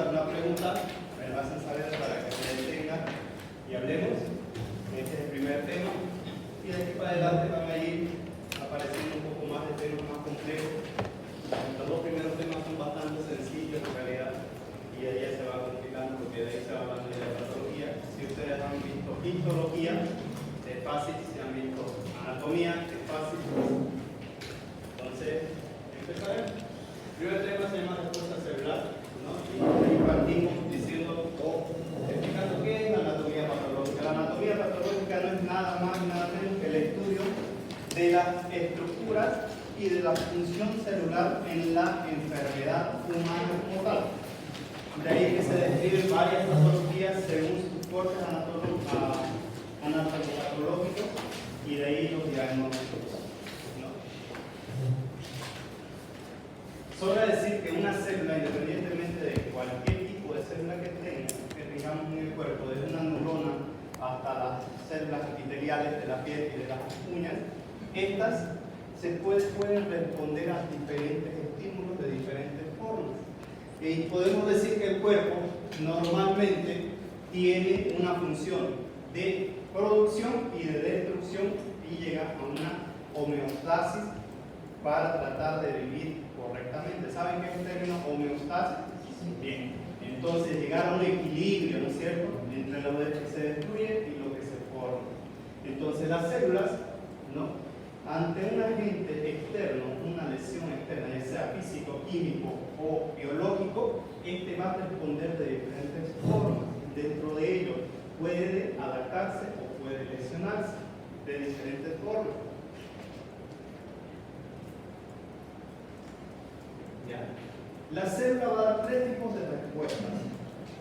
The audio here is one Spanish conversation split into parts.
dar una pregunta, me la hacen saber para que se detenga y hablemos. Este es el primer tema. Y de aquí para adelante van a ir apareciendo un poco más de temas más complejos. Los dos primeros temas son bastante sencillos en realidad, y de ahí se va complicando porque de ahí se va hablando de la patología. Si ustedes han visto histología, es fácil. Si han visto anatomía, es fácil. Entonces, empezaremos. El primer tema se llama respuesta celular, ¿no? Y ahí partimos diciendo o explicando qué es la anatomía patológica. La anatomía patológica no es nada más y nada menos que el estudio de las estructuras y de la función celular en la enfermedad humana como tal. De ahí que se describen varias patologías según sus cortes anatomopatológicos y de ahí los diagnósticos, ¿no? Sobra decir que una célula, independientemente de cualquier tipo de célula que tengamos en el cuerpo, desde una neurona hasta las células epiteliales de la piel y de las uñas, estas se pueden responder a diferentes estímulos de diferentes formas. Y podemos decir que el cuerpo normalmente tiene una función de producción y de destrucción y llega a una homeostasis para tratar de vivir correctamente. ¿Saben qué es el término homeostasis? Bien, entonces llegar a un equilibrio, ¿no es cierto?, entre lo que se destruye y lo que se forma. Entonces las células, ¿no?, ante un agente externo, una lesión externa, ya sea físico, químico o biológico, este va a responder de diferentes formas. Dentro de ello puede adaptarse o puede lesionarse de diferentes formas. ¿Ya? La célula va a dar tres tipos de respuestas.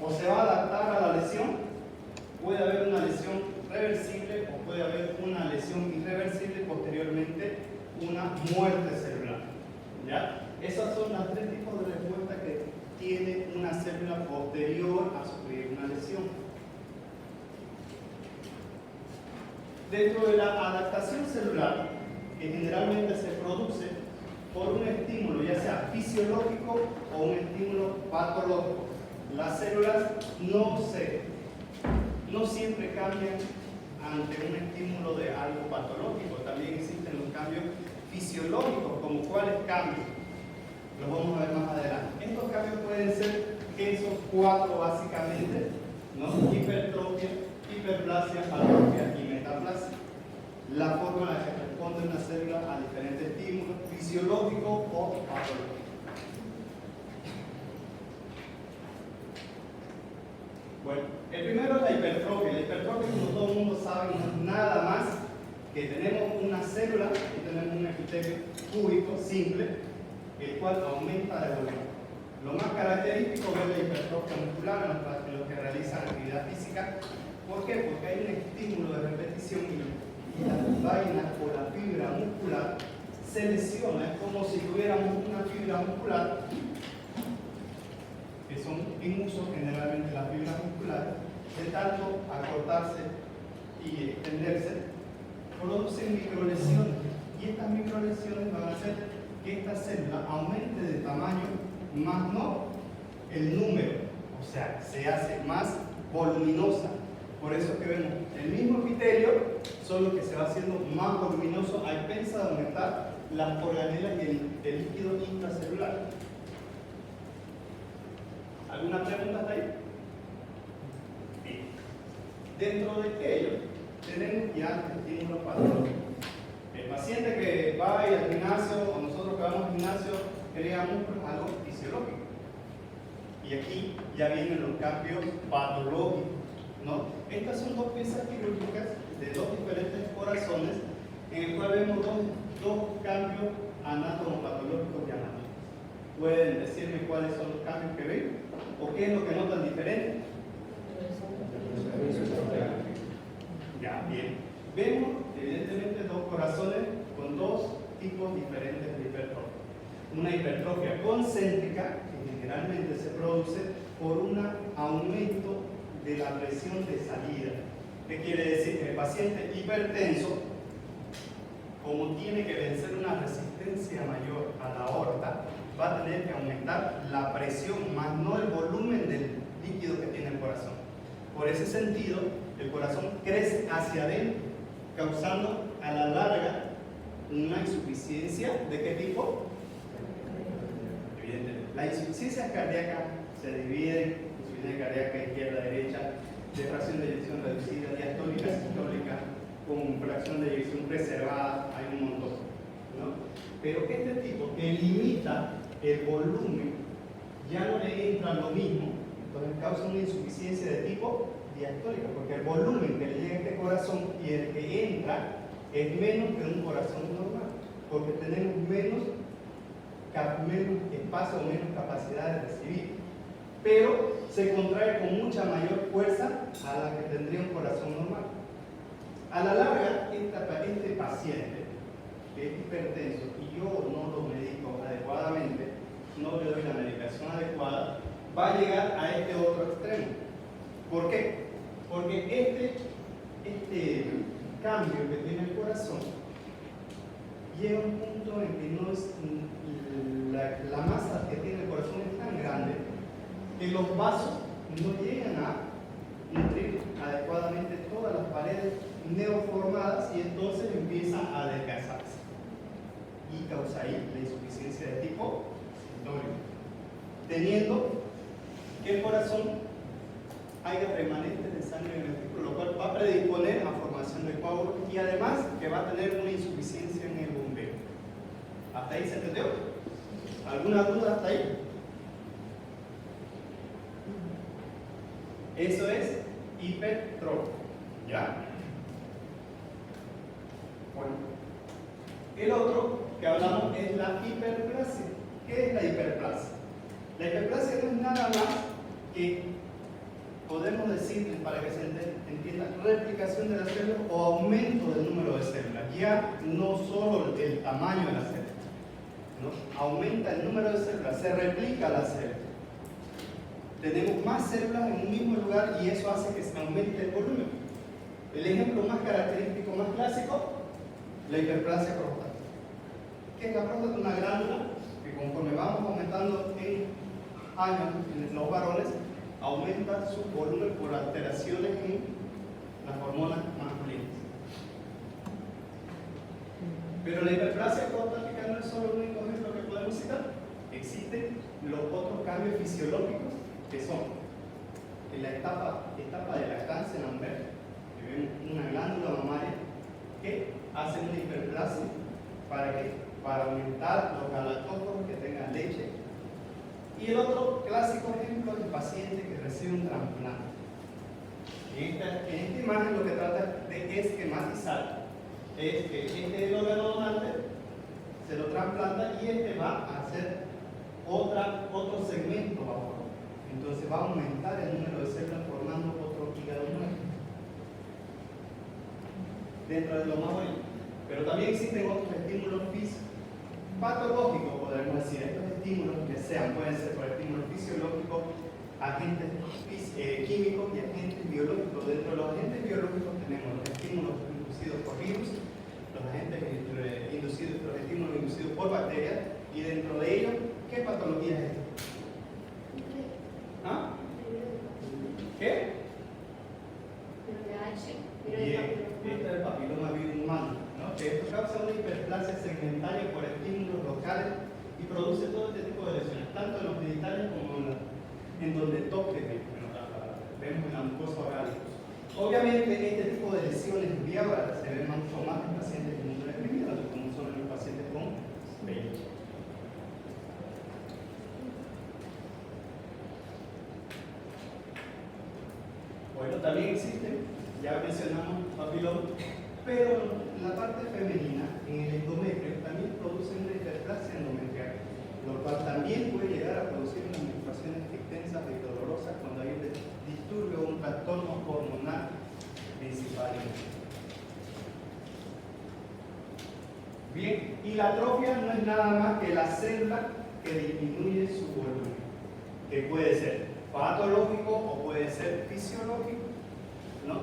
O se va a adaptar a la lesión, puede haber una lesión reversible o puede haber una lesión irreversible y posteriormente una muerte celular. ¿Ya? Esos son los tres tipos de respuesta que tiene una célula posterior a sufrir una lesión. Dentro de la adaptación celular, que generalmente se produce por un estímulo, ya sea fisiológico o un estímulo patológico, las células no siempre cambian ante un estímulo de algo patológico. También existen los cambios fisiológicos, como cuáles cambios. Los vamos a ver más adelante. Estos cambios pueden ser esos cuatro básicamente, ¿no? Hipertrofia, hiperplasia, atrofia y metaplasia. La forma en la que responde una célula a diferentes estímulos fisiológicos o patológicos. Bueno, el primero es la hipertrofia. La hipertrofia, como todo el mundo sabe, no es nada más que tenemos una célula y tenemos un epitelio cúbico simple, el cual aumenta de volumen. Lo más característico es la hipertrofia muscular en los que realizan actividad física. ¿Por qué? Porque hay un estímulo de repetición y la vaina o la fibra muscular se lesiona. Es como si tuviéramos una fibra muscular, que son en uso generalmente las fibras musculares, de tanto acortarse y extenderse, producen microlesiones. Y estas microlesiones van a hacer que esta célula aumente de tamaño, más no el número, o sea, se hace más voluminosa. Por eso que vemos el mismo epitelio, solo que se va haciendo más voluminoso a expensas de aumentar las organelas y el líquido intracelular. ¿Alguna pregunta hasta ahí? Bien. Dentro de ello tenemos ya estímulos patológicos. El paciente que va al gimnasio, o nosotros que vamos al gimnasio, creamos algo fisiológico. Y aquí ya vienen los cambios patológicos, ¿no? Estas son dos piezas quirúrgicas de dos diferentes corazones, en el cual vemos dos cambios anatomopatológicos y anatómicos. ¿Pueden decirme cuáles son los cambios que ven? ¿O qué es lo que notan diferente? Ya, bien. Vemos, evidentemente, dos corazones con dos tipos diferentes de hipertrofia. Una hipertrofia concéntrica, que generalmente se produce por un aumento de la presión de salida. ¿Qué quiere decir? Que el paciente hipertenso, como tiene que vencer una resistencia mayor a la aorta, va a tener que aumentar la presión, más no el volumen de Por ese sentido, el corazón crece hacia adentro, causando a la larga una insuficiencia. ¿De qué tipo? Evidentemente. Las insuficiencias cardíacas se dividen: insuficiencia cardíaca izquierda-derecha, de fracción de eyección reducida, diastólica, sistólica, con fracción de eyección preservada, hay un montón, ¿no? Pero este tipo que limita el volumen, ya no le entra lo mismo, entonces causa una insuficiencia de tipo diastólica, porque el volumen que le llega a este corazón y el que entra es menos que un corazón normal, porque tenemos menos espacio o menos capacidad de recibir, pero se contrae con mucha mayor fuerza a la que tendría un corazón normal. A la larga, este paciente que es hipertenso y yo no lo medico adecuadamente, no le doy la medicación adecuada, va a llegar a este otro extremo. ¿Por qué? Porque este cambio que tiene el corazón llega a un punto en que no es, la masa que tiene el corazón es tan grande que los vasos no llegan a nutrir adecuadamente todas las paredes neoformadas y entonces empiezan a desgastarse y causa ahí la insuficiencia de tipo sistólico, teniendo que el corazón haya remanentes de sangre en el ventrículo, lo cual va a predisponer a formación de coágulos y además que va a tener una insuficiencia en el bombeo. ¿Hasta ahí se entendió? ¿Alguna duda hasta ahí? Eso es hipertrofia, ¿ya? Bueno, el otro que hablamos es la hiperplasia. ¿Qué es la hiperplasia? La hiperplasia no es nada más que, podemos decir, para que se entienda, replicación de las células o aumento del número de células. Ya no solo el tamaño de las células, ¿no? Aumenta el número de células, se replica la célula. Tenemos más células en un mismo lugar y eso hace que se aumente el volumen. El ejemplo más característico, más clásico, la hiperplasia prostática. ¿Qué es la próstata? Una glándula que conforme vamos aumentando en años en los varones, aumenta su volumen por alteraciones en las hormonas masculinas. Pero la hiperplasia prostática no es solo el único ejemplo que podemos citar. Existen los otros cambios fisiológicos que son en la etapa de lactancia en la mujer, que ven una glándula mamaria que hace una hiperplasia. ¿Para qué? Para aumentar los galactóforos que tengan leche. Y el otro clásico ejemplo es el paciente que recibe un trasplante. En esta imagen lo que trata de esquematizar es que este es el órgano donante, se lo trasplanta y este va a hacer otro segmento bajo. Entonces va a aumentar el número de células formando otro hígado nuevo. Dentro de lo más bonito. Pero también existen otros estímulos físicos, patológicos, podemos decir. Estos estímulos que pueden ser por estímulos fisiológicos, agentes químicos y agentes biológicos. Dentro de los agentes biológicos tenemos los estímulos inducidos por virus, los estímulos inducidos por bacterias, y dentro de ellos, ¿qué patología es esta? ¿Ah? ¿Qué? Bien, este es el papiloma virus humano, ¿no? Que esto causa una hiperplasia segmentaria por estímulos locales y produce todo este tipo de lesiones, tanto en los genitales como en donde toque, vemos en la mucosa oral. Obviamente este tipo de lesiones viables se ven mucho más en pacientes inmunodeprimidos, como son los pacientes con VIH. Bueno, también existen, ya mencionamos papiloma, pero la parte femenina, en el endometrio, también produce una hiperplasia endometrial, lo cual también puede llegar a producir unas menstruaciones extensas y dolorosas cuando hay un disturbio o un trastorno hormonal principalmente. Bien, y la atrofia no es nada más que la célula que disminuye su volumen, que puede ser patológico o puede ser fisiológico, ¿no?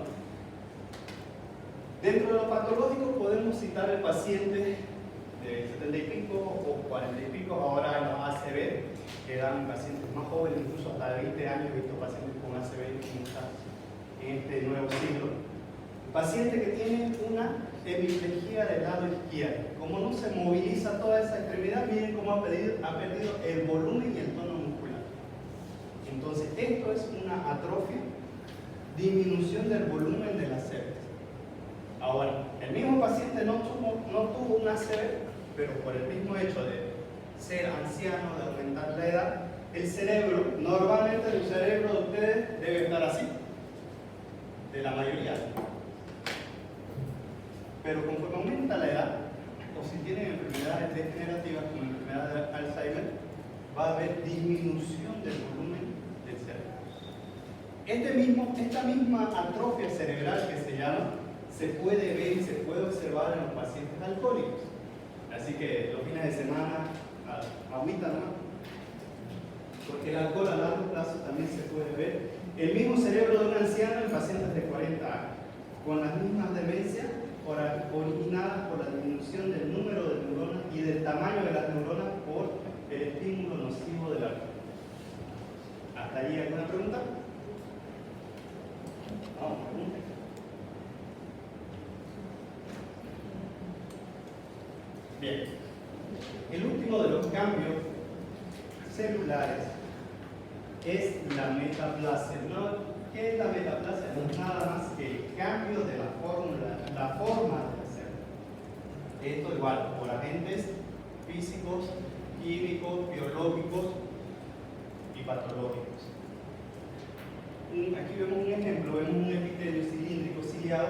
Dentro de lo patológico podemos citar el paciente de 70 y pico o 40 y pico, ahora en los ACV, que dan pacientes más jóvenes, incluso hasta de 20 años, he visto pacientes con ACV y en este nuevo siglo. Paciente que tiene una hemiplegia del lado izquierdo. Como no se moviliza toda esa extremidad, miren cómo ha perdido el volumen y el tono muscular. Entonces, esto es una atrofia, disminución del volumen de las células. Ahora, el mismo paciente no tuvo una ACV, pero por el mismo hecho de ser anciano, de aumentar la edad, el cerebro, normalmente el cerebro de ustedes debe estar así, de la mayoría. Pero conforme aumenta la edad, o si tienen enfermedades degenerativas como la enfermedad de Alzheimer, va a haber disminución del volumen del cerebro. Esta misma atrofia cerebral que se llama, se puede ver y se puede observar en los pacientes alcohólicos. Así que los fines de semana, agüita nomás, porque el alcohol a largo plazo también se puede ver. El mismo cerebro de un anciano en pacientes de 40 años, con las mismas demencias originadas por la disminución del número de neuronas y del tamaño de las neuronas por el estímulo nocivo del alcohol. ¿Hasta ahí alguna pregunta? Vamos, pregunta. Bien, el último de los cambios celulares es la metaplasia. ¿Qué es la metaplasia? No es nada más que el cambio de la forma de la célula. Esto igual por agentes físicos, químicos, biológicos y patológicos. Aquí vemos un ejemplo, vemos un epitelio cilíndrico ciliado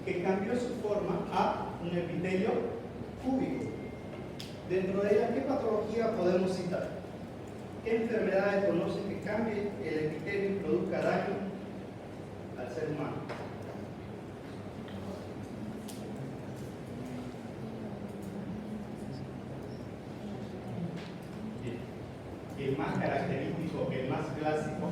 que cambió su forma a un epitelio cúbico. Dentro de ella, ¿qué patología podemos citar? ¿Qué enfermedades conocen que cambie el epitelio y produzca daño al ser humano? Bien. El más característico, el más clásico,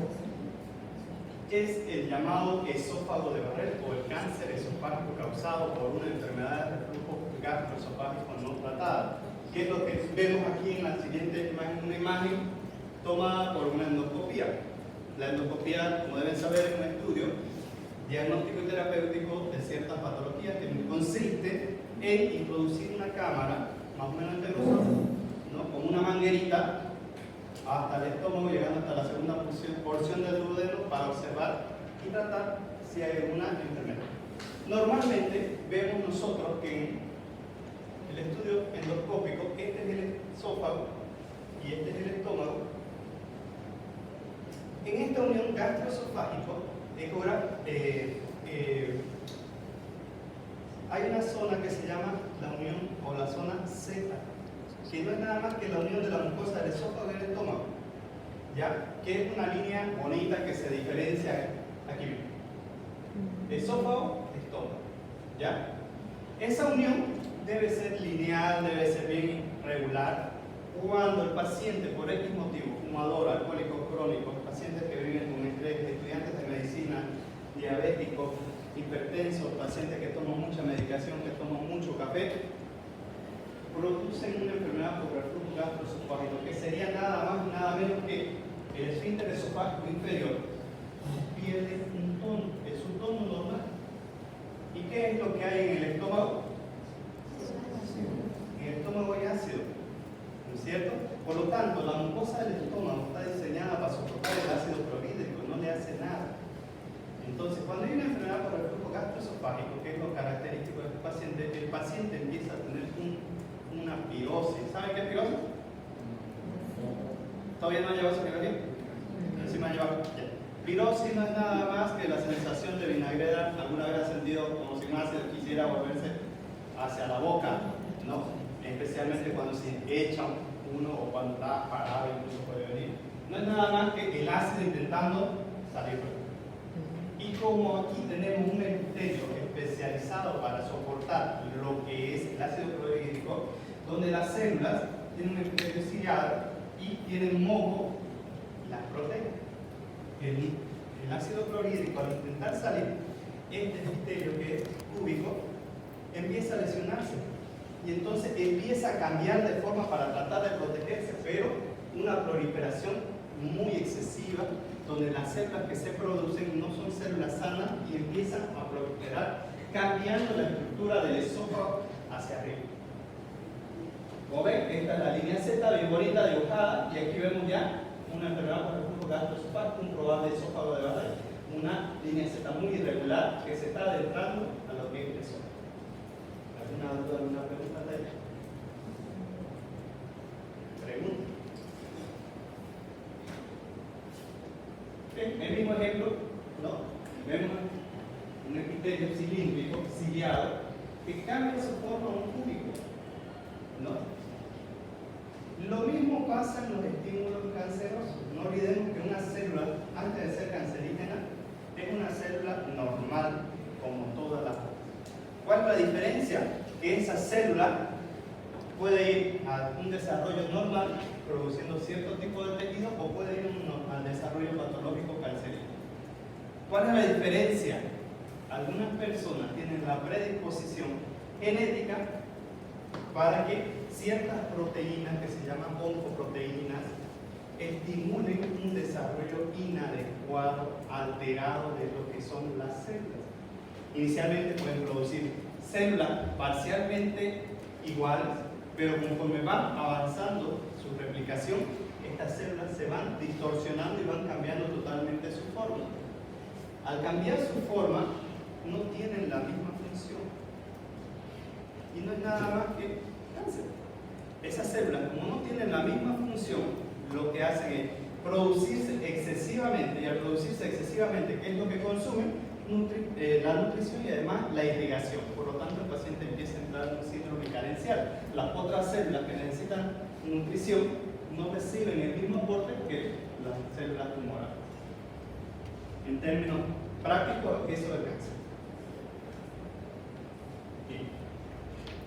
es el llamado esófago de Barrett o el cáncer esofágico causado por una enfermedad de reflujo gastroesofágico no tratada, que es lo que vemos aquí en la siguiente imagen, una imagen tomada por una endoscopía. La endoscopía, como deben saber, es un estudio diagnóstico y terapéutico de ciertas patologías que consiste en introducir una cámara, más o menos entre nosotros, ¿no?, con una manguerita hasta el estómago, llegando hasta la segunda porción del duodeno para observar y tratar si hay alguna enfermedad. Normalmente vemos nosotros que en el estudio endoscópico, este es el esófago y este es el estómago. En esta unión gastroesofágico hay una zona que se llama la unión o la zona Z, que no es nada más que la unión de la mucosa del esófago y del estómago, ¿ya? Que es una línea bonita que se diferencia aquí mismo. Esófago, estómago, ¿ya? Esa unión debe ser lineal, debe ser bien regular. Cuando el paciente, por X motivo, fumador, alcohólico crónico, pacientes que viven con estrés, estudiantes de medicina, diabéticos, hipertensos, pacientes que toman mucha medicación, que toman mucho café, producen una enfermedad por reflujo gastroesofágico, que sería nada más y nada menos que el esfínter esofágico inferior pierde un tono, es su tono normal. ¿Y qué es lo que hay en el estómago? En el estómago hay ácido, ¿no es cierto? Por lo tanto, la mucosa del estómago está diseñada para soportar el ácido clorhídrico, no le hace nada. Entonces, cuando hay una enfermedad por reflujo gastroesofágico, que es lo característico del paciente, el paciente empieza a tener una pirosis. ¿Saben qué es pirosis? ¿Todavía no ha llevado esa biología? Sí me ha llevado. Pirosis no es nada más que la sensación de vinagrera. ¿Alguna vez ha sentido como si más quisiera volverse hacia la boca? ¿No? Especialmente cuando se echa uno o cuando está parado, incluso puede venir. No es nada más que el ácido intentando salir. Y como aquí tenemos un epitelio especializado para soportar lo que es el ácido clorhídrico, donde las células tienen un epitelio ciliado y tienen moco y las protege. El ácido clorhídrico, al intentar salir, este epitelio que es cúbico empieza a lesionarse y entonces empieza a cambiar de forma para tratar de protegerse, pero una proliferación muy excesiva donde las células que se producen no son células sanas y empiezan a proliferar, cambiando la estructura del esófago hacia arriba. Como ven, esta es la línea Z, bien bonita, dibujada, y aquí vemos ya una enfermedad por reflujo gastroesofágico, un probable esófago de Bardet, una línea Z muy irregular que se está adentrando a lo que es el esófago. ¿Alguna duda, alguna pregunta de ella? Pregunta. Bien, el mismo ejemplo, ¿no? Vemos un epitelio cilíndrico, ciliado, que cambia su forma a un cúbico, ¿no? Lo mismo pasa en los estímulos cancerosos. No olvidemos que una célula, antes de ser cancerígena, es una célula normal, como todas las otras. ¿Cuál es la diferencia? Que esa célula puede ir a un desarrollo normal, produciendo cierto tipo de tejido, o puede ir al desarrollo patológico cancerígeno. ¿Cuál es la diferencia? Algunas personas tienen la predisposición genética para que ciertas proteínas que se llaman oncoproteínas estimulen un desarrollo inadecuado, alterado de lo que son las células. Inicialmente pueden producir células parcialmente iguales, pero conforme van avanzando su replicación, estas células se van distorsionando y van cambiando totalmente su forma. Al cambiar su forma, no tienen la misma función. Y no es nada más que cáncer. Esas células, como no tienen la misma función, lo que hacen es producirse excesivamente, y al producirse excesivamente, ¿qué es lo que consumen? La nutrición y además la irrigación. Por lo tanto, el paciente empieza a entrar en un síndrome carencial. Las otras células que necesitan nutrición no reciben el mismo aporte que las células tumorales. En términos prácticos, eso es el cáncer.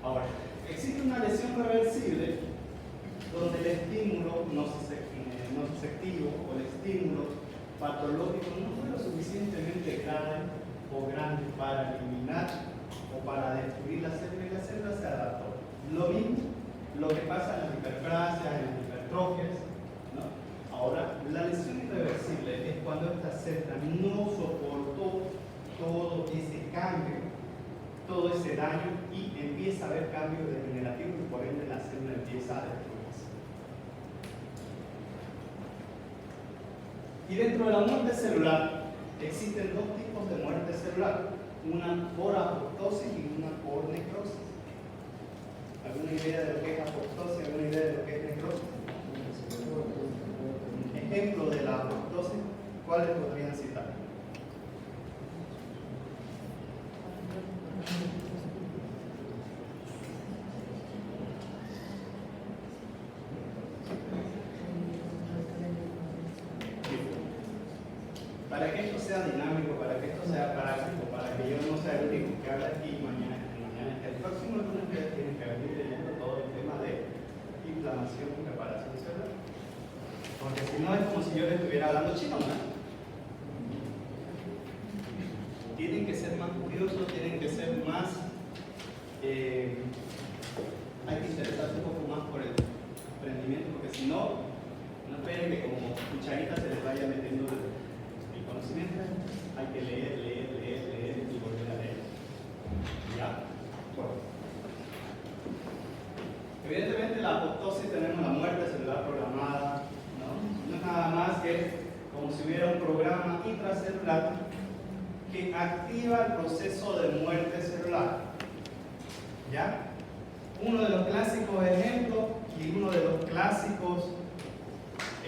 Ahora, existe una lesión reversible donde el estímulo nociceptivo o el estímulo patológico no fue lo suficientemente grave o grande para eliminar o para destruir la célula, y la célula se adaptó. Lo mismo, lo que pasa en las hiperplasias, en las hipertrofias, ¿no? Ahora, la lesión irreversible es cuando esta célula no soportó todo ese cambio, todo ese daño, y empieza a haber cambios degenerativos y por ende la célula empieza a destruirse. Y dentro de la muerte celular existen dos tipos de muerte celular, una por apoptosis y una por necrosis. ¿Alguna idea de lo que es apoptosis? ¿Alguna idea de lo que es necrosis? Ejemplo de la apoptosis, ¿cuáles podrían citar? Para que esto sea dinámico, para que esto sea práctico, para que yo no sea el único que habla aquí mañana, el próximo lunes ustedes tienen que venir leyendo todo el tema de inflamación y reparación celular. Porque si no es como si yo les estuviera hablando chino, ¿no? Tienen que ser más curiosos, tienen que ser más, hay que interesarse un poco más por el aprendimiento, porque si no, no esperen que como cucharita se les vaya metiendo el conocimiento. Hay que leer y volver a leer. ¿Ya? Bueno. Evidentemente la apoptosis tenemos la muerte celular programada, ¿no? No es nada más que como si hubiera un programa intracelular que activa el proceso de muerte celular. ¿Ya? Uno de los clásicos ejemplos y uno de los clásicos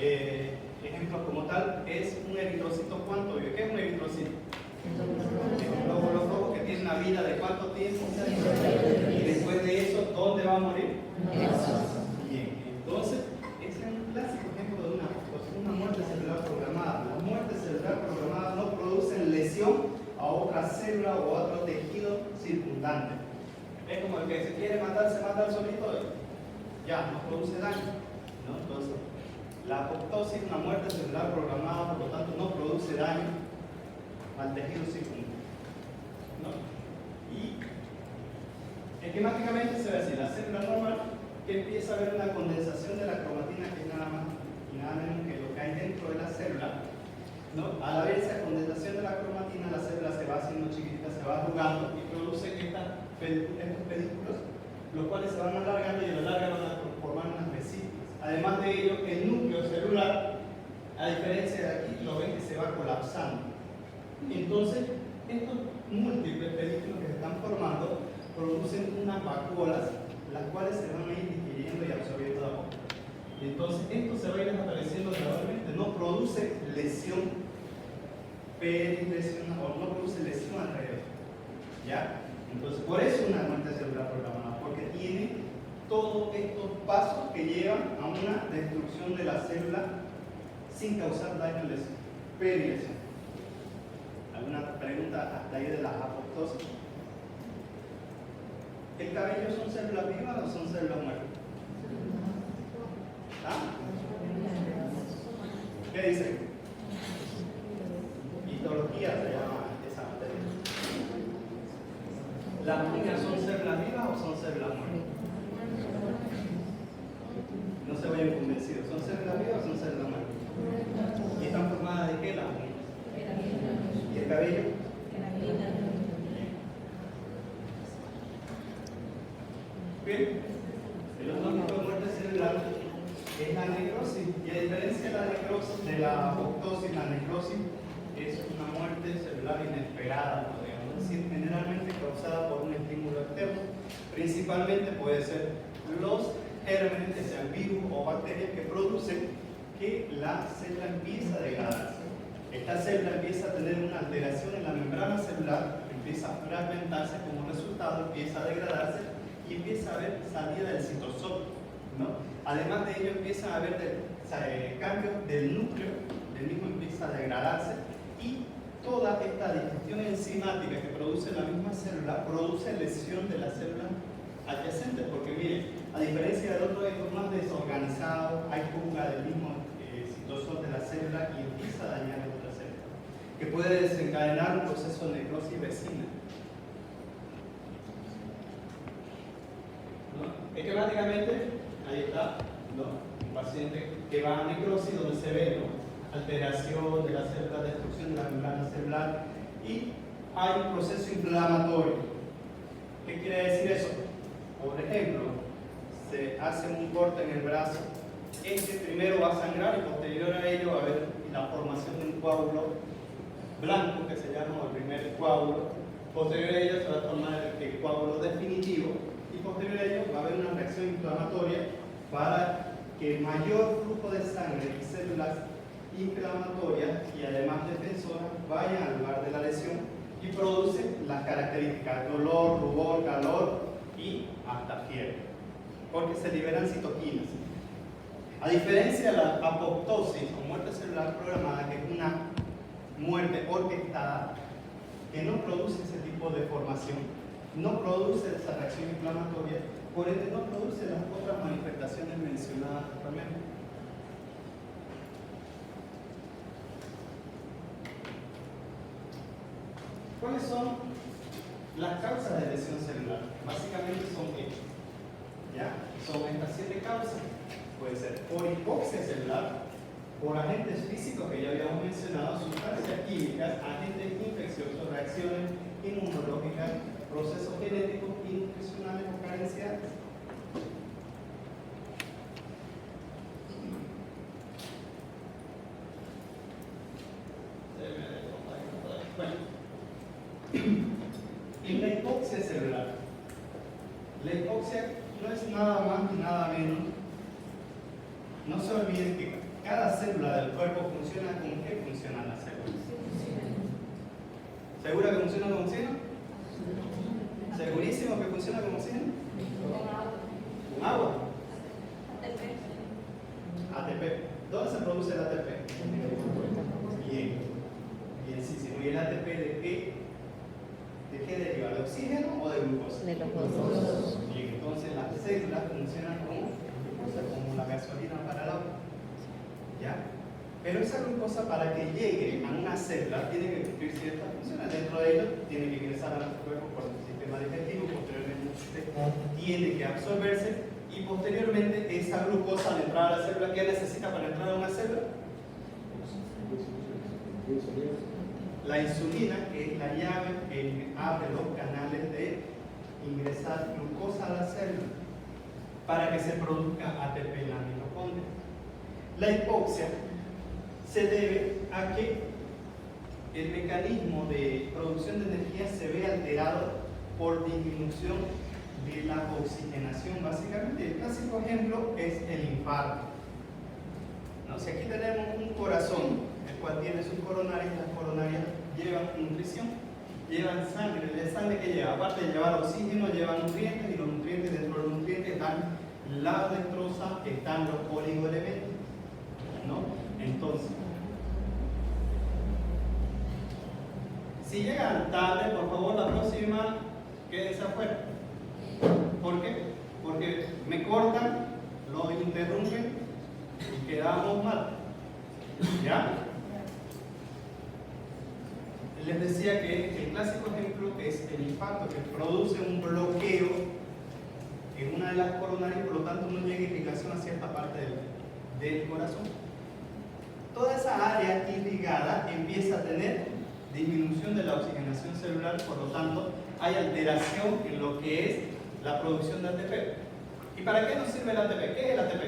ejemplos como tal es un eritrocito cuantoide. ¿Qué es un eritrocito? Los rojos que tienen una vida de cuánto tiempo, y después de eso, ¿dónde va a morir? Bien, entonces, ese es un clásico ejemplo de una muerte celular programada. Las muertes celular programadas no producen lesión a otra célula o a otro tejido circundante. Es como el que se quiere matar, se mata al solito, ya, no produce daño, ¿no? Entonces, la apoptosis es una muerte celular programada, por lo tanto no produce daño al tejido circundante, ¿no? Y esquemáticamente se ve así: la célula normal, que empieza a haber una condensación de la cromatina, que es nada más y nada menos que lo que hay dentro de la célula, ¿no? Al haber esa condensación de la cromatina, la célula se va haciendo chiquitita, se va arrugando y produce estos pedúnculos, los cuales se van alargando y a la larga van a formar unas vesículas. Además de ello, el núcleo celular, a diferencia de aquí, lo ven que se va colapsando. Entonces, estos múltiples pedúnculos que se están formando producen unas vacuolas, las cuales se van a ir digiriendo y absorbiendo de a poco. Entonces, esto se va a ir desapareciendo gradualmente, no produce lesión perilesional o no produce lesión alrededor. ¿Ya? Entonces, por eso es una muerte celular programada, porque tiene todos estos pasos que llevan a una destrucción de la célula sin causar daño o lesión, perilesional. ¿Alguna pregunta hasta ahí de las apoptosis? ¿El cabello son células vivas o son células muertas? ¿Ah? ¿Qué dicen? Histología se llama esa materia. ¿Las uñas son células vivas o son células muertas? No se vayan convencidos. ¿Son células vivas o son células muertas? ¿Y están formadas de qué las uñas? ¿Y el cabello? Bien. El otro tipo de muerte celular es la necrosis. Y a diferencia de la necrosis, de la apoptosis, la necrosis es una muerte celular inesperada, podríamos decir, generalmente causada por un estímulo externo. Principalmente puede ser los gérmenes, que sean virus o bacterias, que producen que la célula empiece a degradarse. Esta célula empieza a tener una alteración en la membrana celular, empieza a fragmentarse, como resultado empieza a degradarse y empieza a haber salida del citosol, ¿no? Además de ello empiezan a haber cambios del núcleo, del mismo empieza a degradarse y toda esta digestión enzimática que produce la misma célula produce lesión de las células adyacentes, porque miren, a diferencia del otro esto más desorganizado, hay fuga del mismo citosol de la célula y empieza a dañar la otra célula, que puede desencadenar un proceso de necrosis vecina. ¿No? Esquemáticamente, ahí está, ¿no? Un paciente que va a necrosis donde se ve, ¿no? Alteración de la célula, destrucción de la membrana celular y hay un proceso inflamatorio. ¿Qué quiere decir eso? Por ejemplo, se hace un corte en el brazo, este primero va a sangrar y posterior a ello va a haber la formación de un coágulo blanco que se llama el primer coágulo, posterior a ello se va a formar el coágulo definitivo y posterior a ello va a haber una reacción inflamatoria para que el mayor flujo de sangre y células inflamatorias y además defensoras vayan al lugar de la lesión y producen las características dolor, rubor, calor y hasta fiebre, porque se liberan citoquinas. A diferencia de la apoptosis o muerte celular programada, que es una muerte orquestada, que no produce ese tipo de formación, no produce esa reacción inflamatoria, por ende no produce las otras manifestaciones mencionadas anteriormente. ¿Cuáles son las causas de lesión celular? Básicamente son estas. ¿Ya? Son estas 7 causas. Puede ser por hipoxia celular, por agentes físicos que ya habíamos mencionado, sustancias químicas, agentes infecciosos, reacciones inmunológicas, procesos genéticos y nutricionales o carenciales. En la hipoxia celular, la hipoxia no es nada más ni nada menos. No se olviden que cada célula del cuerpo funciona como que funcionan las células. ¿Segura que funciona como oxígeno? ¿Segurísimo que funciona como oxígeno? ¿Con agua? ATP. ¿Dónde se produce el ATP? Bien. Bienísimo. ¿Y el ATP de qué deriva? ¿De oxígeno o de glucosa? De los dos. Bien, entonces las células funcionan como la gasolina para el auto. ¿Ya? Pero esa glucosa, para que llegue a una célula, tiene que cumplir ciertas funciones. Dentro de ello, tiene que ingresar a nuestro cuerpo por el sistema digestivo, posteriormente tiene que absorberse y posteriormente esa glucosa al entrar a la célula, ¿qué necesita para entrar a una célula? La insulina, que es la llave que abre los canales de ingresar glucosa a la célula para que se produzca ATP en la mitocondria. La hipoxia se debe a que el mecanismo de producción de energía se ve alterado por disminución de la oxigenación. Básicamente, el clásico ejemplo es el infarto. ¿No? Si aquí tenemos un corazón, el cual tiene sus coronarias, las coronarias llevan nutrición, llevan sangre. ¿La sangre que lleva? Aparte de llevar oxígeno, lleva nutrientes, y los nutrientes, dentro de los nutrientes están la dextrosa, están los oligoelementos, ¿no? Entonces, si llegan tarde, por favor, la próxima, quédense afuera. ¿Por qué? Porque me cortan, lo interrumpen y quedamos mal. ¿Ya? Les decía que el clásico ejemplo es el infarto, que produce un bloqueo en una de las coronarias, por lo tanto no llega irrigación a cierta parte del corazón. Toda esa área irrigada empieza a tener disminución de la oxigenación celular, por lo tanto hay alteración en lo que es la producción de ATP. ¿Y para qué nos sirve el ATP? ¿Qué es el ATP?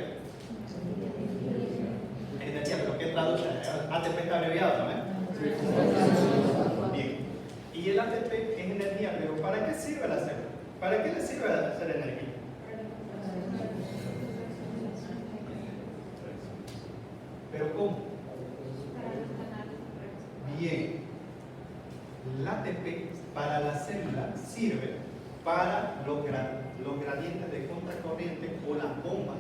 Energía, pero ¿qué traduce? ATP está abreviado, ¿no? Bien. Y el ATP es energía, pero ¿para qué sirve la célula? ¿Para qué le sirve hacer energía? ¿Pero cómo? Bien. El ATP para la célula sirve para los gradientes de contracorriente o las bombas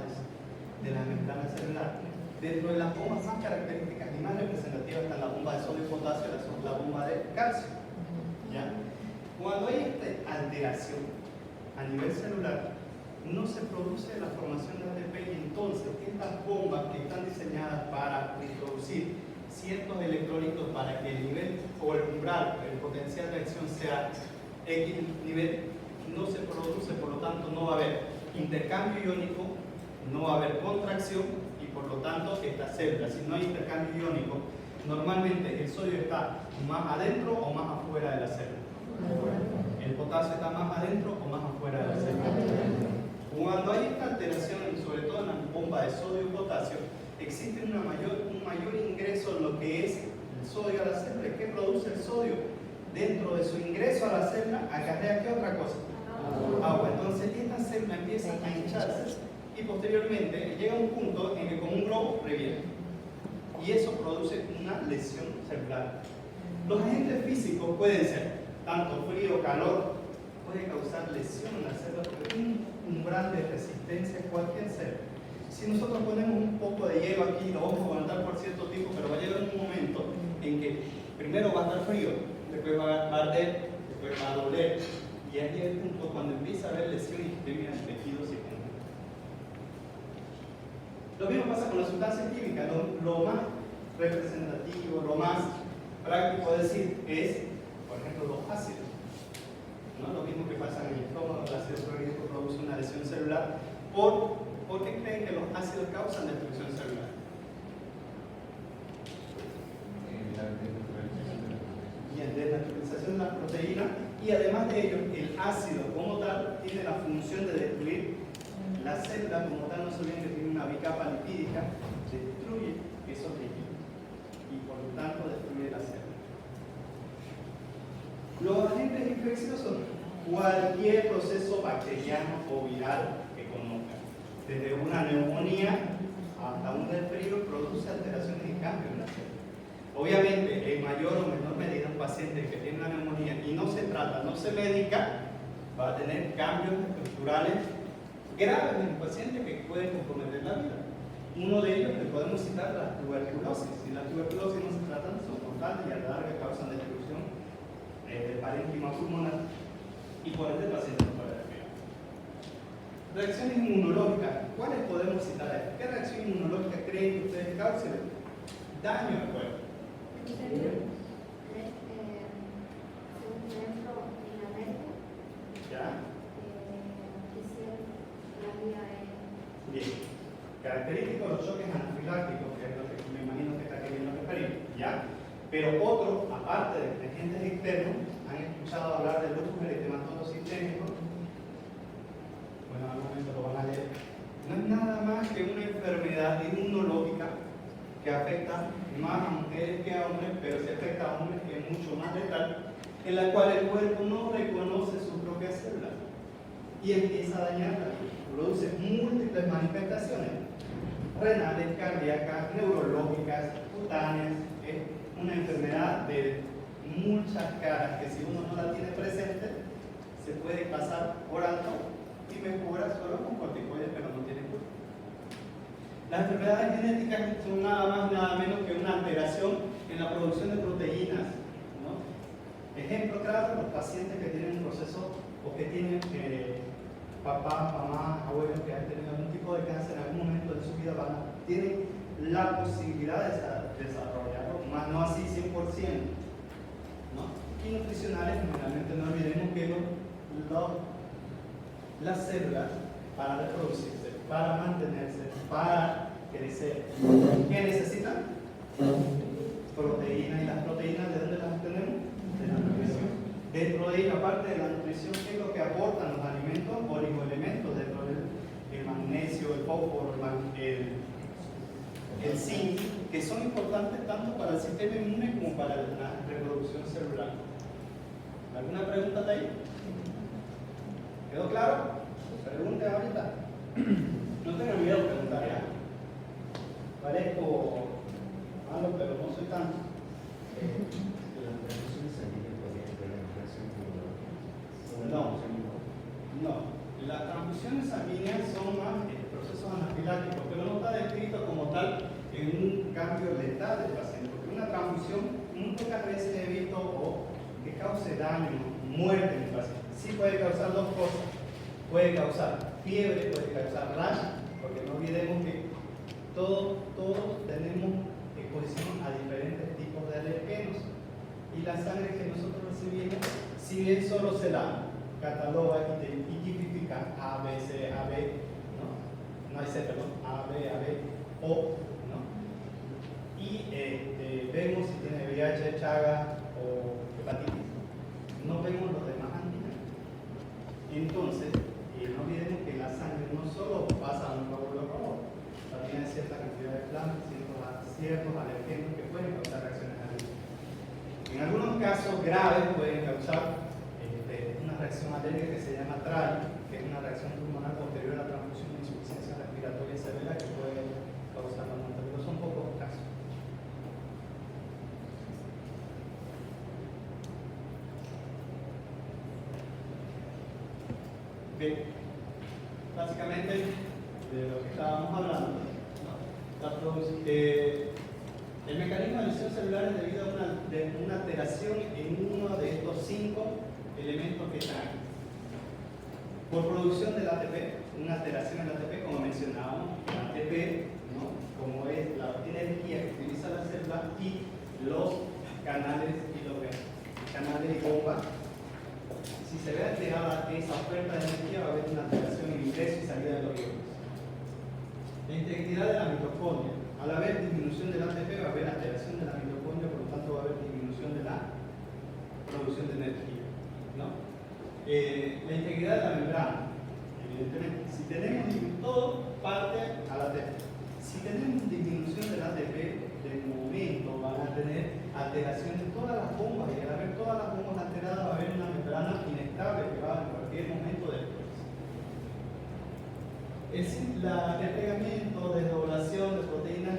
de la membrana celular. Dentro de las bombas más características y más representativas están la bomba de sodio y potasio y la bomba de calcio. ¿Ya? Cuando hay esta alteración a nivel celular, no se produce la formación de ATP, y entonces estas bombas que están diseñadas para introducir ciertos electrolitos para que el nivel o el umbral, el potencial de acción sea X nivel, no se produce, por lo tanto no va a haber intercambio iónico, no va a haber contracción, y por lo tanto esta célula, si no hay intercambio iónico, normalmente el sodio está más adentro o más afuera de la célula. El potasio está más adentro o más afuera de la célula. Cuando hay esta alteración, sobre todo en la bomba de sodio y potasio, existe un mayor ingreso en lo que es el sodio a la célula. ¿Qué produce el sodio? Dentro de su ingreso a la célula, acarrea ¿qué otra cosa? Agua. Entonces esta célula empieza a hincharse y posteriormente llega a un punto en que con un globo revienta. Y eso produce una lesión celular. Los agentes físicos pueden ser tanto frío, calor, puede causar lesión en la célula, porque un umbral de resistencia a cualquier célula. Si nosotros ponemos un poco de hielo aquí, lo vamos a aguantar por cierto tiempo, pero va a llegar un momento en que primero va a estar frío, después va a arder, después va a doler, y ahí es el punto cuando empieza a haber lesión y isquemia del tejido circundante. Lo mismo pasa con las sustancias químicas. Lo más representativo, lo más práctico de decir es, por ejemplo, los ácidos. ¿No? Lo mismo que pasa en el estómago, el ácido clorhídrico produce una lesión celular. ¿Por qué creen que los ácidos causan destrucción celular? Bien, desnaturalización de las proteínas, y además de ello, el ácido como tal tiene la función de destruir la célula como tal. No se olviden que tiene una bicapa lipídica, destruye esos lípidos y por lo tanto destruye la célula. Los agentes infecciosos, cualquier proceso bacteriano o viral que conozcan, desde una neumonía hasta un resfrío, produce alteraciones y cambios en la célula. Obviamente, en mayor o menor medida, un paciente que tiene una neumonía y no se trata, no se medica, va a tener cambios estructurales graves en el paciente que pueden comprometer la vida. Uno de ellos, le podemos citar la tuberculosis. Si la tuberculosis no se trata, son mortales y a la larga causan destrucción del parénquima pulmonar, y por ende el paciente no puede respirar. Reacciones inmunológicas. ¿Cuáles podemos citar? ¿Qué reacción inmunológica creen que ustedes causen daño al cuerpo? ¿Ya? Bien. Característicos de los choques anafilácticos, que es lo que me imagino que está queriendo referir. ¿Ya? Pero otros, aparte de agentes externos, han escuchado hablar del lupus eritematoso sistémico. Bueno, al momento lo van a leer. No es nada más que una enfermedad inmunológica que afecta más a mujeres que a hombres, pero si afecta a hombres que es mucho más letal, en la cual el cuerpo no reconoce sus propias células y empieza a dañarlas. Produce múltiples manifestaciones renales, cardíacas, neurológicas, cutáneas. Es una enfermedad de muchas caras que si uno no la tiene presente se puede pasar por alto y mejora solo con corticoides, pero no tiene cura. Las enfermedades genéticas son nada más nada menos que una alteración en la producción de proteínas, ¿no? Ejemplo claro, los pacientes que tienen un proceso o que tienen papás, mamás, abuelos que han tenido algún tipo de cáncer en algún momento de su vida tienen la posibilidad de desarrollarlo, más no así 100%, ¿no? Y nutricionales, generalmente no olvidemos que las células para reproducirse, para mantenerse, para crecer, ¿qué necesitan? Proteínas. ¿Y las proteínas de dónde las obtenemos? De la nutrición. Dentro de ella, parte de la nutrición, ¿qué es lo que aportan los alimentos? Oligoelementos, dentro del magnesio, el fósforo, el zinc, que son importantes tanto para el sistema inmune como para la reproducción celular. ¿Alguna pregunta de ahí? ¿Quedó claro? Pregunte ahorita. No tengan miedo de preguntar ya. Parezco malo, pero no soy tanto. No. Las transfusiones sanguíneas son más procesos anafilácticos, pero no está descrito como tal en un cambio letal del paciente, porque una transfusión muy pocas veces he visto que cause daño, muerte en el paciente. Sí puede causar dos cosas. Puede causar fiebre, puede causar rash, porque no olvidemos que todos tenemos exposición a diferentes tipos de alergenos. Y la sangre que nosotros recibimos, si bien solo se la cataloga y tipifica A, B, C, A, B, no hay C, perdón, A, B, O, ¿no? Y vemos si tiene VIH, Chagas o hepatitis. No vemos los demás antígenos. Entonces, no olvidemos que la sangre no solo pasa a un glóbulo rojo, también hay cierta cantidad de flamas, ciertos alergenos que pueden causar reacciones alérgicas. En algunos casos graves pueden causar una reacción alérgica que se llama TRAI, que es una reacción pulmonar posterior a la transfusión de insuficiencia respiratoria severa que puede causar la muerte, pero son pocos casos. Bien, básicamente de lo que estábamos hablando, el mecanismo de lesión celular es debido a una alteración en uno de estos 5 elementos que están por producción del ATP, una alteración en el ATP, como mencionábamos, el ATP, ¿no? Como es la energía que utiliza la célula y los canales y bombas. Si se ve alterada esa oferta de energía, va a haber una alteración en ingreso y salida de los iones. La integridad de la mitocondria. Al haber disminución del ATP, va a haber alteración de la mitocondria, por lo tanto va a haber disminución de la producción de energía, ¿no? La integridad de la membrana. Evidentemente, si tenemos todo parte al ATP. Si tenemos disminución del ATP, de momento van a tener alteración de todas las bombas, y al haber todas las bombas alteradas va a haber una membrana inestable que va en cualquier momento después. El desplegamiento, desdoblación de proteínas,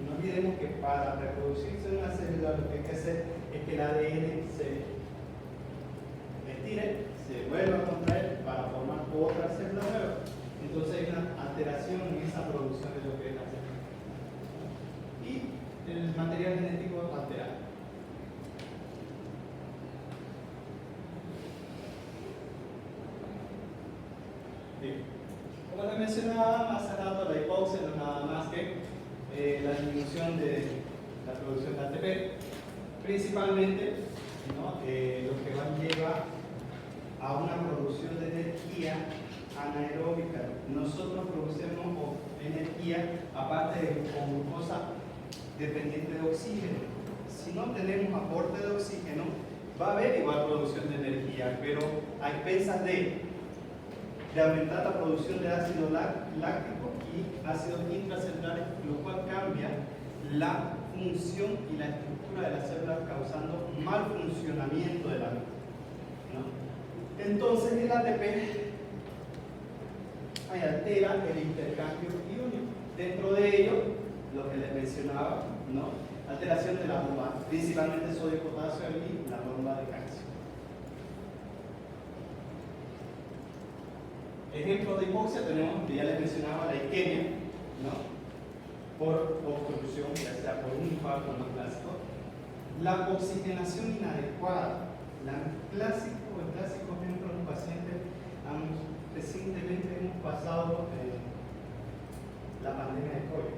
no olvidemos que para reproducirse una célula lo que hay que hacer es que el ADN se estire, se vuelva a contraer para formar otra célula nueva. Entonces hay una alteración en esa producción de lo que es la célula. Y el material genético alterado. Bien. Como les mencionaba hace rato, la hipoxia no es nada más que la disminución de la producción de ATP, principalmente, ¿no? Lo que va a llevar a una producción de energía anaeróbica. Nosotros producimos energía aparte de con glucosa dependiente de oxígeno. si no tenemos aporte de oxígeno, va a haber igual producción de energía, pero a expensas de aumentar la producción de ácido láctico y ácidos intracelulares, lo cual cambia la función y la estructura de las células, causando mal funcionamiento de la misma, ¿no? Entonces el ATP altera el intercambio iónico. Dentro de ello, lo que les mencionaba, ¿no? Alteración de la bomba, principalmente sodio, potasio y la bomba de calcio. Ejemplo de hipoxia tenemos, que ya les mencionaba, la isquemia, ¿no? Por obstrucción, ya sea por un infarto más clásico. La oxigenación inadecuada, el clásico ejemplo de un paciente, recientemente hemos pasado la pandemia de COVID,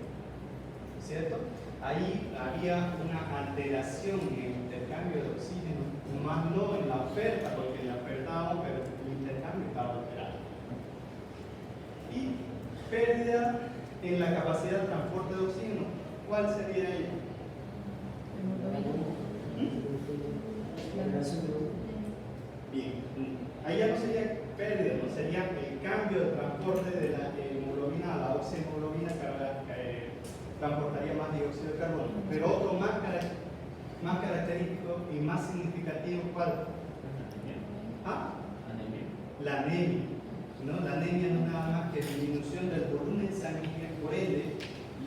¿cierto? Ahí había una alteración en el intercambio de oxígeno, más no en la oferta, porque la ofertábamos, pero el intercambio estaba alterado. Y pérdida en la capacidad de transporte de oxígeno, ¿cuál sería ella? Bien, ahí ya no sería pérdida, no sería el cambio de transporte de la hemoglobina a la oxihemoglobina, que transportaría más dióxido de carbono. Pero otro más característico y más significativo, ¿cuál? ¿Ah? La anemia. ¿No? La anemia no es nada más que disminución del volumen sanguíneo, por ende,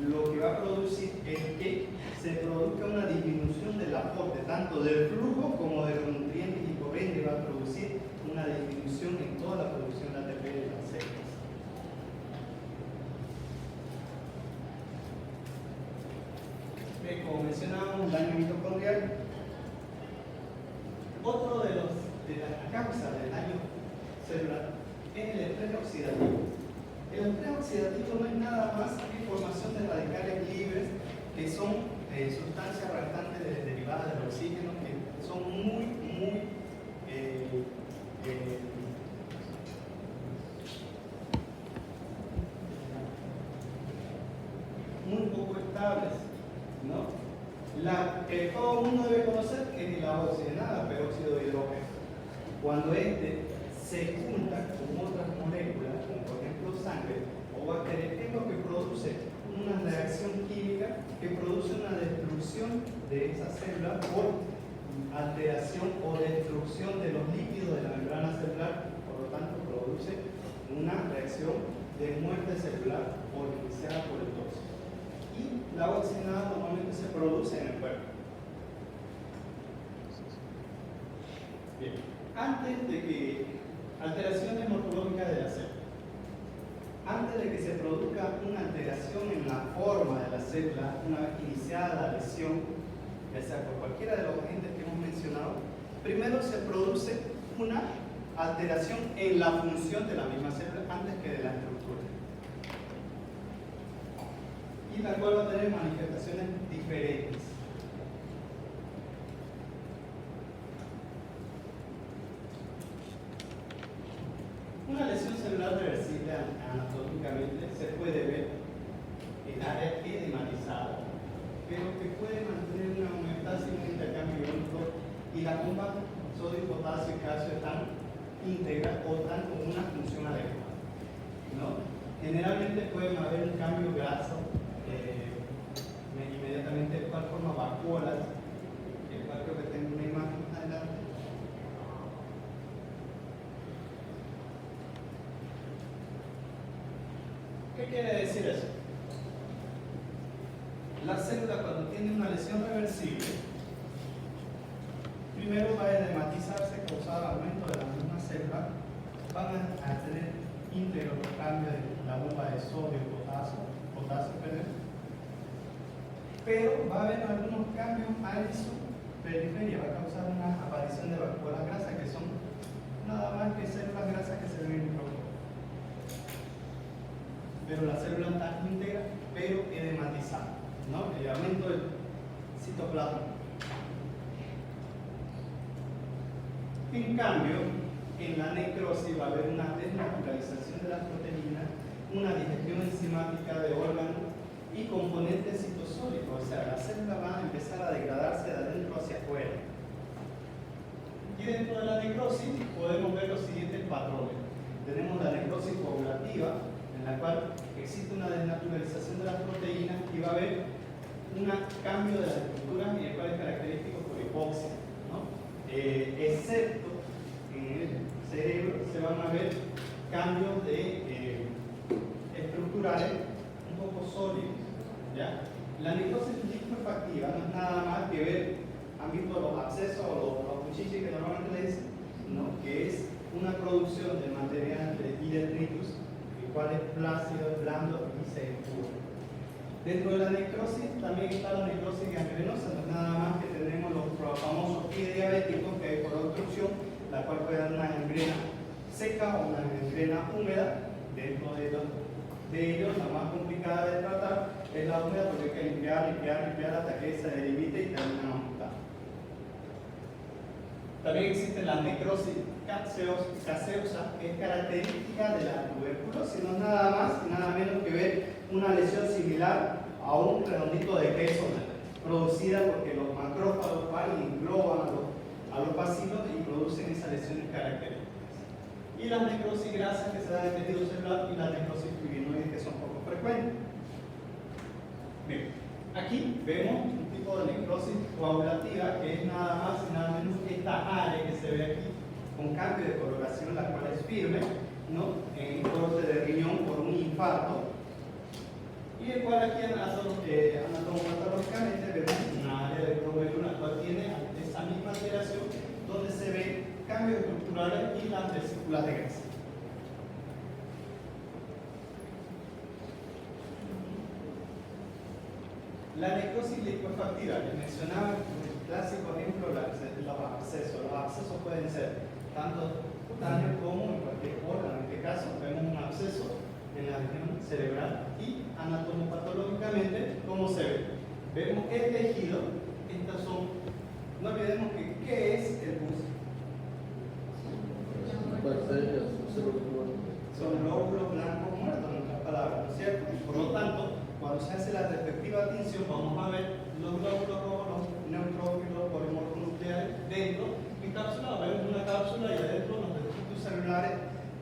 lo que va a producir es que se produzca una disminución del aporte, tanto del flujo como de los nutrientes, y por ende va a producir una disminución en toda la producción de ATP de las células. Como mencionábamos, daño mitocondrial. Otro de las causas del daño celular es el estrés oxidativo. El estrés oxidativo no es nada más que formación de radicales libres, que son sustancias reactantes derivadas del oxígeno, que son muy poco estables, ¿no? La que todo el mundo debe conocer es el agua oxigenada, peróxido de hidrógeno. Cuando este se junta con otras moléculas, como por ejemplo sangre o bacterias, es lo que produce una reacción química que produce una destrucción de esa célula por alteración o destrucción de los lípidos de la membrana celular, por lo tanto produce una reacción de muerte celular iniciada por el tóxico. Y la agua oxigenada normalmente se produce en el cuerpo. Bien, antes de que alteraciones morfológicas de la célula. Antes de que se produzca una alteración en la forma de la célula, una vez iniciada la lesión, ya sea por cualquiera de los agentes que hemos mencionado, primero se produce una alteración en la función de la misma célula antes que de la estructura. Y la cual va a tener manifestaciones diferentes. Una lesión celular reversible anatómicamente se puede ver en área edematizada, pero que puede mantener una homeostasis, un intercambio iónico, y la bomba sodio, potasio y calcio están íntegras o están con una función adecuada, ¿no? Generalmente puede haber un cambio graso, inmediatamente de tal forma vacuolas, el cual creo que tengo una imagen adelante. ¿Qué quiere decir eso? La célula, cuando tiene una lesión reversible, primero va a edematizarse, causar aumento de la misma célula, van a tener íntegro los cambios de la bomba de sodio, potasio, pero va a haber algunos cambios a su periferia, va a causar una aparición de vacuolas grasas, que son nada más que células grasas que se ven en el microscopio. Pero la célula está íntegra, pero edematizada, ¿no? El aumento del citoplasma. En cambio, en la necrosis va a haber una desnaturalización de las proteínas, una digestión enzimática de órganos y componentes citosólicos, o sea, la célula va a empezar a degradarse, a dentro de la necrosis podemos ver los siguientes patrones. Tenemos la necrosis coagulativa, en la cual existe una desnaturalización de las proteínas y va a haber un cambio de las estructuras y el cual es característico por hipoxia, ¿no? Excepto en el cerebro se van a ver cambios estructurales un poco sólidos, ¿ya? La necrosis licuefactiva no es nada más que ver, han visto los abscesos o los cuchillos que normalmente le dicen, ¿no? Que es una producción de material y detritus, el cual es plácido, es blando y se escurre. Dentro de la necrosis también está la necrosis gangrenosa, no es nada más que tenemos los famosos pies diabéticos, que es por obstrucción, la cual puede dar una gangrena seca o una gangrena húmeda. Dentro de ellos, la más complicada de tratar es la húmeda, porque hay que limpiar hasta que se delimite y termina amputado. También existe la necrosis caseosa, que es característica de la tuberculosis, no es nada más y nada menos que ver una lesión similar a un redondito de queso producida porque los macrófagos van y engloban a los bacilos y producen esas lesiones características. Y las necrosis grasas que se dan en el tejido celular y las necrosis fibrinoides que son poco frecuentes. Bien, aquí vemos un tipo de necrosis coagulativa que es nada más y nada menos que esta área que se ve aquí con cambio de coloración, la cual es firme, ¿no? En corte de riñón por un infarto, y el cual aquí anatomopatológicamente vemos una área de glóbulo la cual tiene esa misma alteración donde se ve cambios estructurales y las vesículas de grasa. La necrosis licuefactiva, les mencionaba el clásico ejemplo, los abscesos. Los abscesos pueden ser tanto cutáneos como en cualquier órgano. En este caso vemos un absceso en la región cerebral y anatomopatológicamente, ¿cómo se ve? Vemos el tejido. Estas son, no olvidemos que ¿qué es el pus? Son glóbulos blancos muertos, en otras palabras, ¿no es cierto? Por lo tanto, cuando se hace la respectiva tinción, vamos a ver los glóbulos rojos, los neutrófilos, polimorfos nucleares dentro, encapsulados. Vemos una cápsula y adentro los dendritos celulares,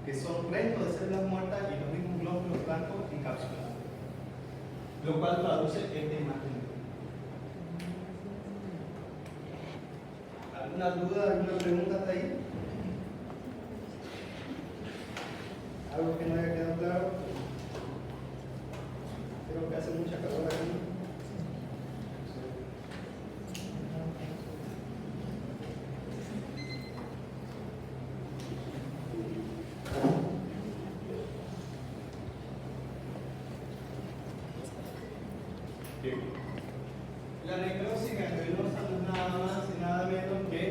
que son restos de células muertas, y los mismos glóbulos blancos encapsulados. Lo cual traduce esta imagen. ¿Alguna duda, alguna pregunta hasta ahí? ¿Algo que no haya quedado claro? Creo que hace mucha calor aquí. Bien. La necrosis gangrenosa no es nada más y nada menos que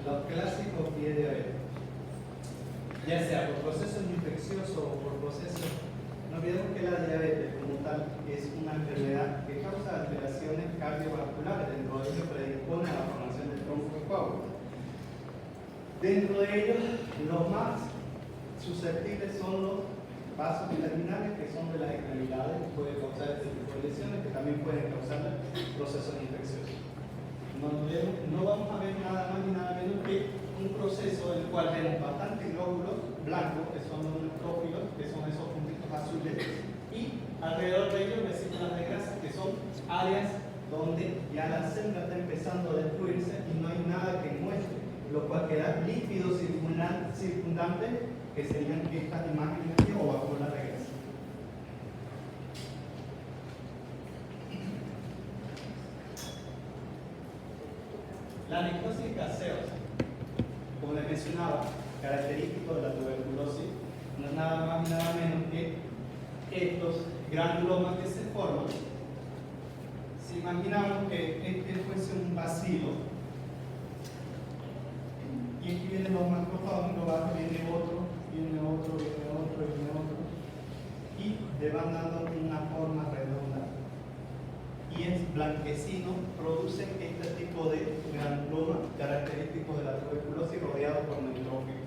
los clásicos pies diabéticos. Ya sea por procesos infecciosos o por procesos. No olvidemos que la diabetes como tal es una enfermedad que causa alteraciones cardiovasculares, dentro de ello predispone a la formación del tronco de coágulos. Dentro de ellos, los más susceptibles son los vasos terminales, que son de las extremidades, que pueden causar este tipo de lesiones, que también pueden causar procesos infecciosos. No vamos a ver nada más ni nada menos que un proceso en el cual vemos bastantes glóbulos blancos, que son los neutrófilos, que son esos puntitos azules, y alrededor de ellos vesículas de grasa, que son áreas donde ya la célula está empezando a destruirse y no hay nada que muestre, lo cual queda líquido circundante, que serían estas imágenes aquí o vacuolas de grasa. La necrosis gaseosa, como les mencionaba, característico de la tuberculosis, no es nada más y nada menos que estos granulomas que se forman. Si imaginamos que este fuese un bacilo, y aquí vienen los macrófagos, viene otro, y le van dando una forma redonda. Y es blanquecino, producen este tipo de granulomas característicos de la tuberculosis rodeados por neutrófilos.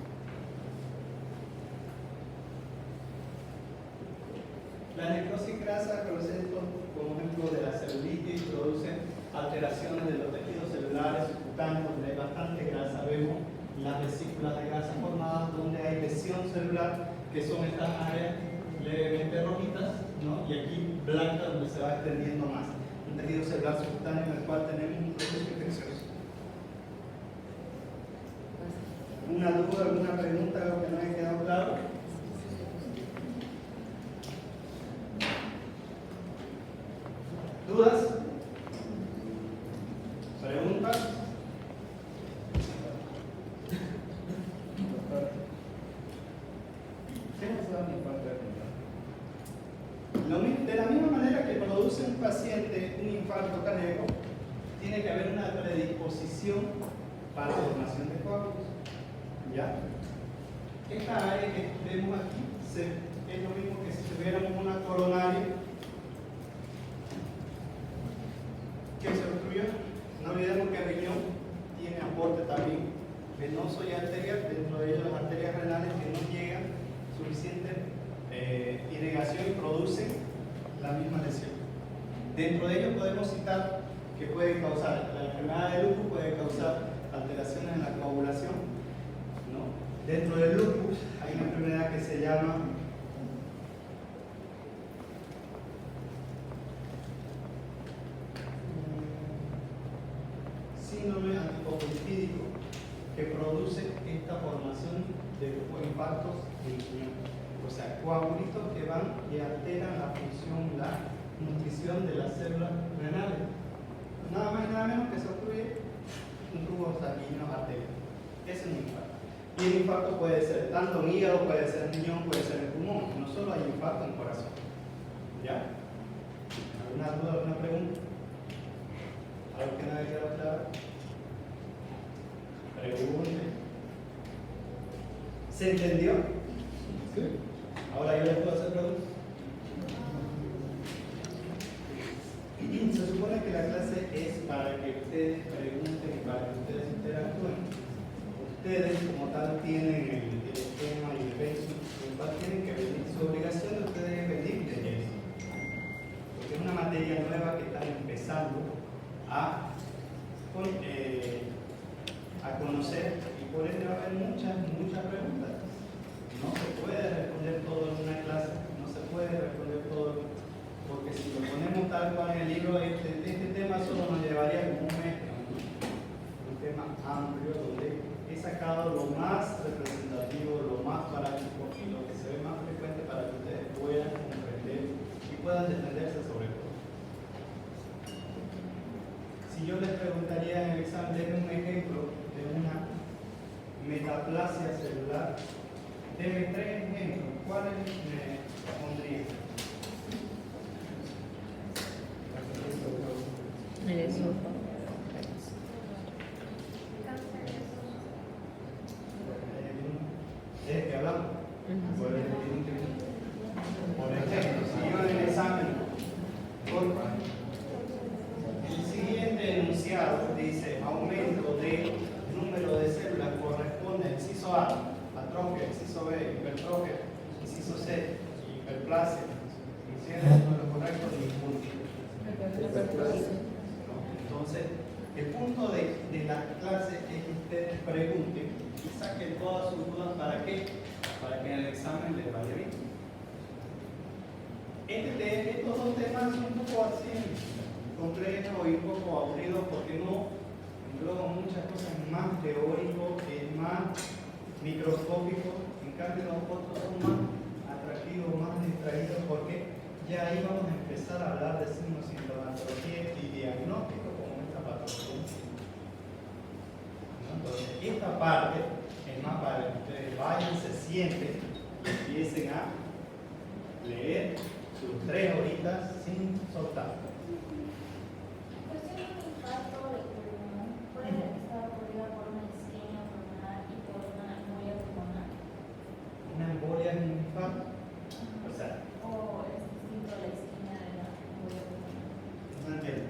La necrosis grasa produce esto como ejemplo de la celulitis, produce alteraciones de los tejidos celulares subcutáneos, donde hay bastante irrigación celular, que son estas áreas levemente rojitas, ¿no? Y aquí blanca, donde se va extendiendo más. Un tejido celular subcutáneo en el cual tenemos un proceso infeccioso. ¿Alguna duda, alguna pregunta, algo que no haya quedado claro? ¿Dudas? ¿Preguntas? De la misma manera que produce un paciente un infarto cardíaco, tiene que haber una predisposición para la formación de coágulos. ¿Ya? Esta área que vemos aquí es lo mismo que si tuviéramos una coronaria que se obstruyó. No olvidemos que el riñón tiene aporte también venoso y arterial, dentro de ellos las arterias renales que no llegan suficiente irrigación y producen la misma lesión. Dentro de ellos podemos citar que puede causar, la enfermedad de lupus puede causar alteraciones en la coagulación, ¿no? Dentro del lupus hay una enfermedad que se llama síndrome antifofolipídico, que produce esta formación de infartos del riñón. O sea, coagulitos que van y alteran la función, la nutrición de las células renales. Nada más y nada menos que se obstruye un tubo sanguíneo arterial. Ese es un infarto. Y el infarto puede ser tanto en hígado, puede ser en riñón, puede ser en pulmón. No solo hay infarto en corazón. ¿Ya? ¿Alguna duda, alguna pregunta? ¿Algo que no haya quedado claro? Pregunte. ¿Se entendió? Sí. Ahora yo les puedo hacer preguntas. Se supone que la clase es para que ustedes pregunten y para que ustedes interactúen. Ustedes como tal tienen el esquema y el pensum, como tal tienen que venir. Su obligación de ustedes es venir de eso. Porque es una materia nueva que están empezando a conocer y por eso va a haber muchas preguntas. No se puede responder todo en una clase, no se puede responder todo, porque si lo ponemos tal cual en el libro, este tema solo nos llevaría como un mes, un tema amplio donde he sacado lo más representativo, lo más práctico y lo que se ve más frecuente para que ustedes puedan comprender y puedan defenderse sobre todo. Si yo les preguntaría en el examen, denme un ejemplo de una metaplasia celular, denme 3 ejemplos, ¿cuáles me pondrían? ¿De qué hablamos? Por ejemplo, si yo en el examen, el siguiente enunciado dice aumento del número de células corresponde al inciso A, atrofia, inciso B, hipertrofia, inciso C, hiperplasia. ¿Hicieron lo correcto? Ninguno. Entonces, el punto de la clase es que ustedes pregunten y saquen todas sus dudas. ¿Para qué? Para que en el examen les vaya bien. Estos dos temas son un poco así complejos y un poco aburridos porque no engloban muchas cosas más teóricos, más microscópicos. En cambio, los otros son más atractivos, más distraídos porque ya ahí vamos a empezar a hablar de signos, sintomatología y diagnóstico como esta patología. Entonces, esta parte es más para que ustedes vayan, se sienten y empiecen a leer sus 3 horitas sin soltar. Pues tiene un impacto de pulmón, puede estar ocurrida por una isquemia pulmonar y por una embolia pulmonar. Una embolia es un infarto. O sea, O es distinto a la isquemia de la embolia pulmonar. no entiendo.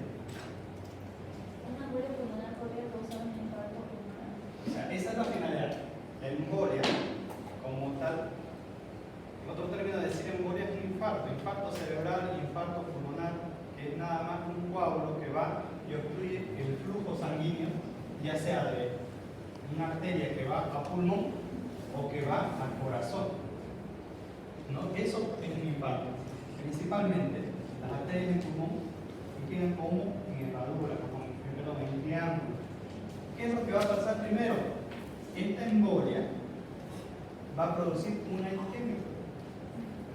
Una embolia pulmonar podría causar un infarto pulmonar. O sea, esa es la finalidad. La embolia, como tal, en otro término de decir embolia es un infarto cerebral y infarto pulmonar, que es nada más que un coágulo que va y obstruye el flujo sanguíneo, ya sea de una arteria que va a pulmón o que va al corazón, ¿no? Eso es un infarto. Principalmente las arterias en pulmón que quedan como en herradura, en el triángulo. ¿Qué es lo que va a pasar primero? Esta embolia va a producir una isquemia.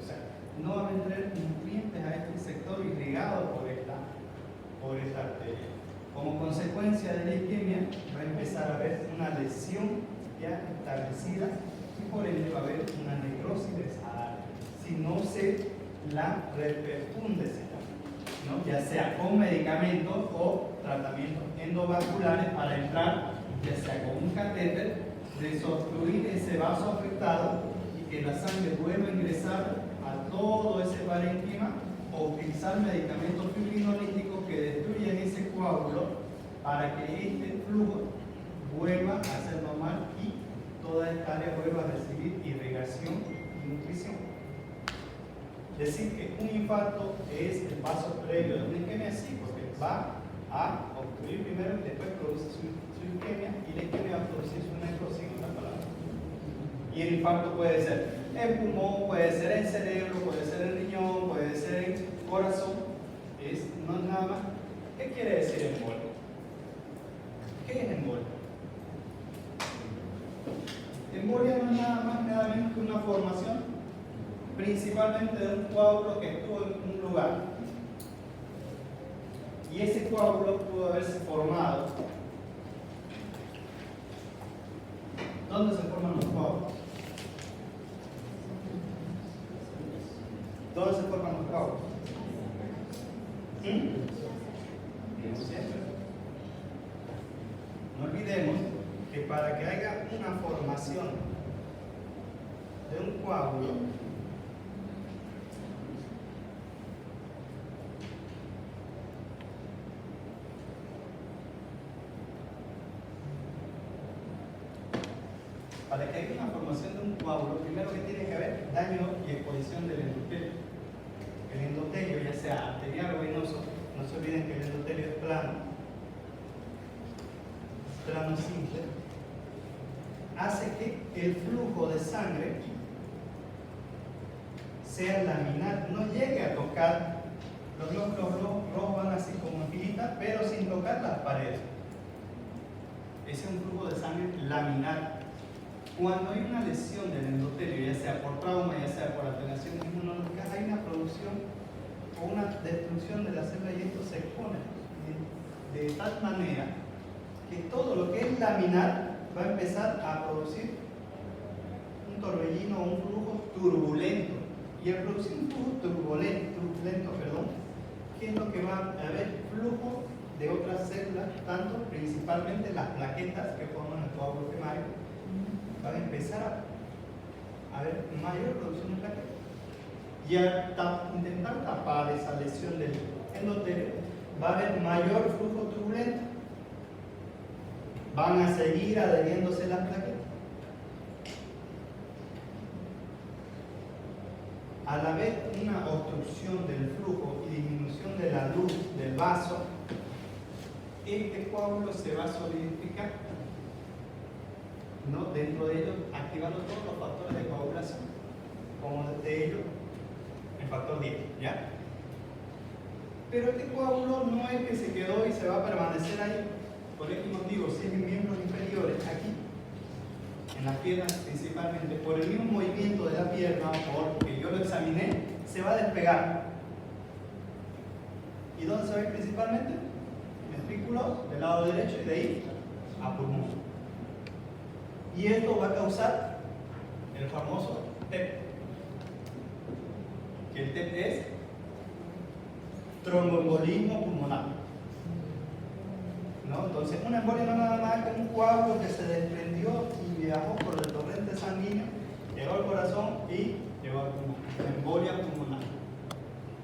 O sea, no va a meter nutrientes a este sector irrigado por esta arteria. Como consecuencia de la isquemia, va a empezar a haber una lesión ya establecida y por ende va a haber una necrosis de esa área. Si no se la reperfunde, ¿no? Ya sea con medicamentos o tratamientos endovasculares para entrar, ya sea con un catéter, desobstruir ese vaso afectado y que la sangre vuelva a ingresar a todo ese parénquima, o utilizar medicamentos fibrinolíticos que destruyan ese coágulo para que este flujo vuelva a ser normal y toda esta área vuelva a recibir irrigación y nutrición. Decir que un infarto es el paso previo de una isquemia, sí, porque va a obstruir primero y después produce su isquemia, y la isquemia va a producir su necrosis, en otras palabras. Y el infarto puede ser en pulmón, puede ser en cerebro, puede ser en riñón, puede ser en corazón. No es nada más. ¿Qué quiere decir embolia? ¿Qué es embolia? Embolia no es nada más, nada menos que una formación, principalmente de un coágulo que estuvo en un lugar. Y ese coágulo pudo haberse formado. ¿Dónde se forman los coágulos? ¿Dónde se forman los coágulos? Siempre. No olvidemos que para que haya una formación de un coágulo, primero que tiene que haber daño y exposición del endotelio. El endotelio, ya sea arterial o venoso, no se olviden que el endotelio es plano simple, hace que el flujo de sangre sea laminar, no llegue a tocar. Los glóbulos rojos van así como en filita, pero sin tocar las paredes. Ese es un flujo de sangre laminar. Cuando hay una lesión del endotelio, ya sea por trauma, ya sea por alteraciones inmunológicas, hay una producción o una destrucción de la célula, y esto se expone de tal manera que todo lo que es laminar va a empezar a producir un torbellino o un flujo turbulento. Y al producir un flujo turbulento, ¿qué es lo que va a haber? Flujo de otras células, tanto principalmente las plaquetas que forman el coágulo primario, van a empezar a haber mayor producción de plaquetas. Y al intentar tapar esa lesión del endotelio, va a haber mayor flujo turbulento. Van a seguir adheriéndose las plaquetas. Al haber una obstrucción del flujo y disminución de la luz del vaso, este coágulo se va a solidificar, ¿no? Dentro de ello, activando todos los factores de coagulación, como de ello el factor 10, ¿ya? Pero este coágulo no es que se quedó y se va a permanecer ahí. Por este motivo, si es en miembros inferiores, aquí, en las piernas principalmente, por el mismo movimiento de la pierna, porque yo lo examiné, se va a despegar. ¿Y dónde se va a ir principalmente? Ventrículo del lado derecho, y de ahí a pulmón. Y esto va a causar el famoso TEP. Que el TEP es tromboembolismo pulmonar, ¿no? Entonces, una embolia no es nada más que un coágulo que se desprendió y viajó por el torrente sanguíneo, llegó al corazón y llegó al pulmón. Embolia pulmonar.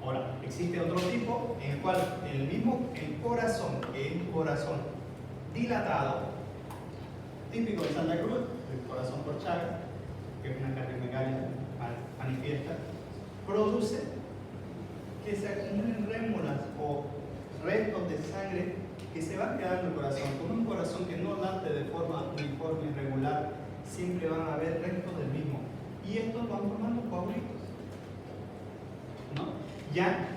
Ahora, existe otro tipo en el cual el corazón, que es un corazón dilatado, típico de Santa Cruz, el corazón por Chagas, que es una cardiomegalia manifiesta, produce que se acumulen rémulas o restos de sangre que se van quedando en el corazón. Con un corazón que no late de forma uniforme y regular, siempre van a haber restos del mismo. Y estos van formando coágulos, ¿no? Ya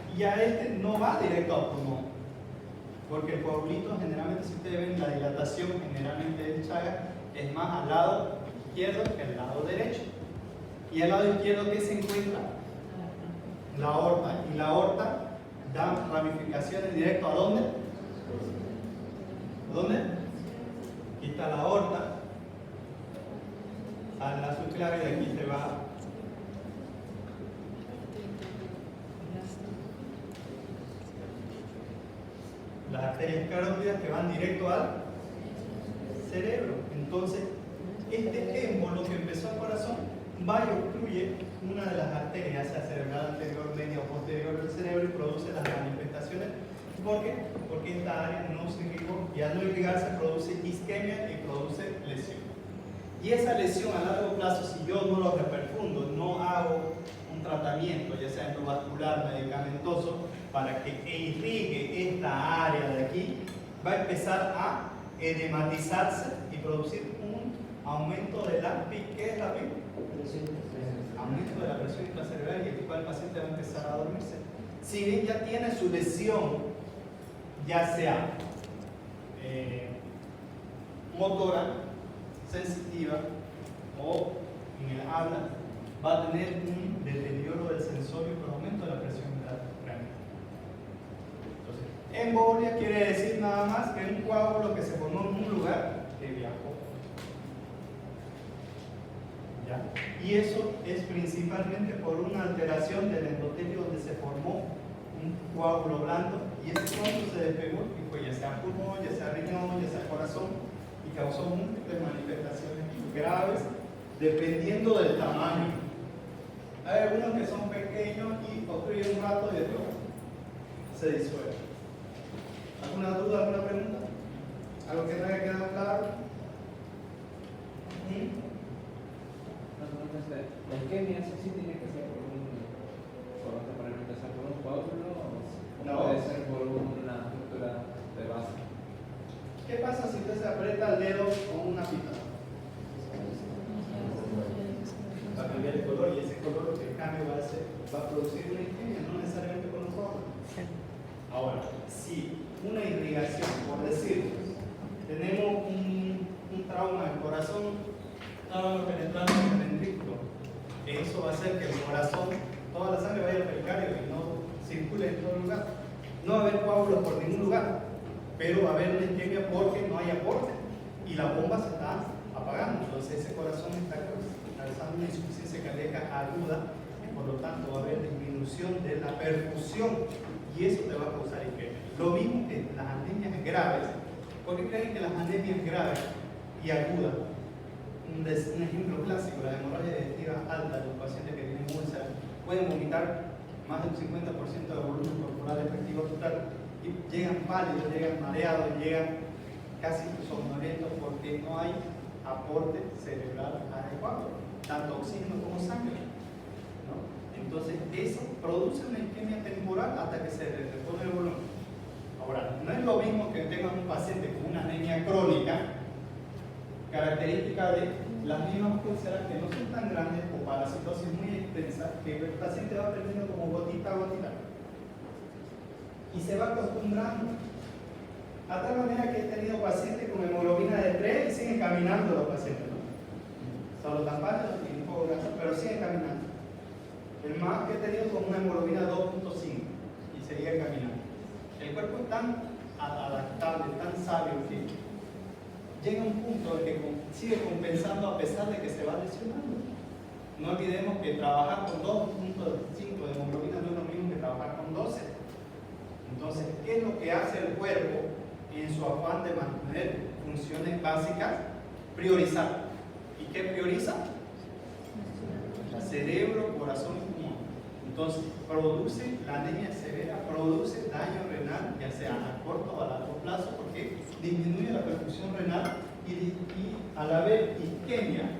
este no va directo al pulmón, porque el coagulito generalmente, si ustedes ven la dilatación generalmente del Chagas, es más al lado izquierdo que al lado derecho. Y al lado izquierdo, ¿qué se encuentra? La aorta. Y la aorta da ramificaciones directo ¿a dónde? ¿A dónde? Aquí está la aorta. A la subclave de aquí se va. Las arterias carótidas que van directo al cerebro. Entonces, este émbolo que empezó al corazón va y obstruye una de las arterias, ya sea cerebral anterior, media o posterior del cerebro, y produce las manifestaciones. ¿Por qué? Porque esta área no se irrigó, y al no irrigarse produce isquemia y produce lesión. Y esa lesión a largo plazo, si yo no lo reperfundo, no hago un tratamiento, ya sea endovascular, medicamentoso, para que irrigue esta área de aquí, va a empezar a edematizarse y producir un aumento de la PIC. ¿Qué es la PIC? Aumento de la presión intracerebral, y el paciente va a empezar a dormirse. Si bien ya tiene su lesión, ya sea motora, sensitiva o en el habla, va a tener un deterioro del sensorio por aumento de la presión intracránea. Entonces, embolia quiere decir nada más que un coágulo que se formó en un lugar que viajó. ¿Ya? Y eso es principalmente por una alteración del endotelio donde se formó un coágulo blando, y ese coágulo se despegó y fue ya sea pulmón, ya sea riñón, ya sea corazón, y causó múltiples manifestaciones graves dependiendo del tamaño. Hay algunos que son pequeños y obstruyen un rato y después se disuelven. ¿Alguna duda, alguna pregunta? ¿Algo que no haya quedado claro? ¿La isquemia eso sí tiene que ser para empezar por un coágulo o No. puede ser por una estructura de base? ¿Qué pasa si usted se aprieta el dedo con una pita? Va a cambiar el color, y ese color lo que cambie va a producir una isquemia, no necesariamente con un coágulo. Ahora, si una irrigación, por decir, tenemos un trauma del corazón, estaba penetrando en el ventrículo, eso va a hacer que el corazón, toda la sangre vaya al pericardio y no circule en todo lugar. No va a haber coágulos por ningún lugar, pero va a haber una isquemia porque no hay aporte y la bomba se está apagando. Entonces ese corazón está causando una insuficiencia cardíaca aguda, y por lo tanto va a haber disminución de la perfusión, y eso te va a causar isquemia. Lo mismo que las anemias graves. ¿Por qué creen que las anemias graves y agudas? Un ejemplo clásico, la hemorragia digestiva alta de los pacientes que tienen úlceras, pueden vomitar más del 50% del volumen corporal efectivo total, y llegan pálidos, llegan mareados, llegan casi somnolentos porque no hay aporte cerebral adecuado, tanto oxígeno como sangre, ¿no? Entonces eso produce una isquemia temporal hasta que se repone el volumen. Ahora, no es lo mismo que tengan un paciente con una anemia crónica, característica de las mismas úlceras que no son tan grandes o parasitosis muy extensa, que el paciente va aprendiendo como gotita a gotita y se va acostumbrando, a tal manera que he tenido pacientes con hemoglobina de 3 y siguen caminando los pacientes, ¿no? Solo tan pálidos y un poco grasos, pero siguen caminando. El más que he tenido con una hemoglobina 2.5 y seguía caminando. El cuerpo es tan adaptable, tan sabio, que llega un punto en que sigue compensando a pesar de que se va lesionando. No olvidemos que trabajar con 2.5 de hemoglobina no es lo mismo que trabajar con 12. Entonces, ¿qué es lo que hace el cuerpo en su afán de mantener funciones básicas? Priorizar. ¿Y qué prioriza? Cerebro, corazón y pulmón. Entonces, produce la anemia severa, produce daño renal, ya sea a corto o a largo plazo, porque disminuye la perfusión renal y a la vez isquemia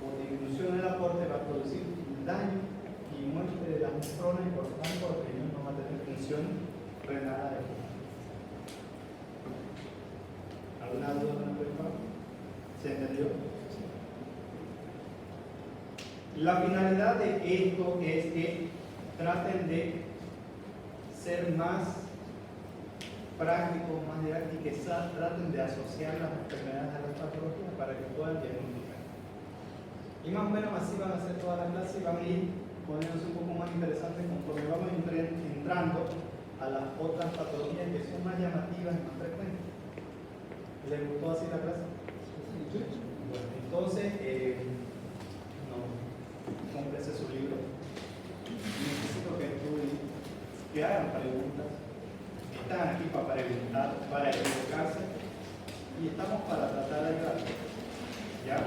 o disminución del aporte va a producir daño y muerte de las neuronas, y por tanto el riñón no va a tener función renal adecuada. ¿Alguna duda? ¿Se entendió? La finalidad de esto es que traten de ser más prácticos, más didácticos, y que traten de asociar las enfermedades a las patologías para que puedan diagnosticar. Y más o menos así van a hacer toda la clase y van a ir poniéndose un poco más interesantes conforme vamos entrando a las otras patologías que son más llamativas y más frecuentes. ¿Les gustó así la clase? Bueno, entonces, no, cómprese su libro. Necesito que estudien, que hagan preguntas. Están aquí para preguntar, para equivocarse, y estamos para tratar de ayudar. ¿Ya?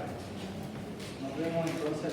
Nos vemos entonces.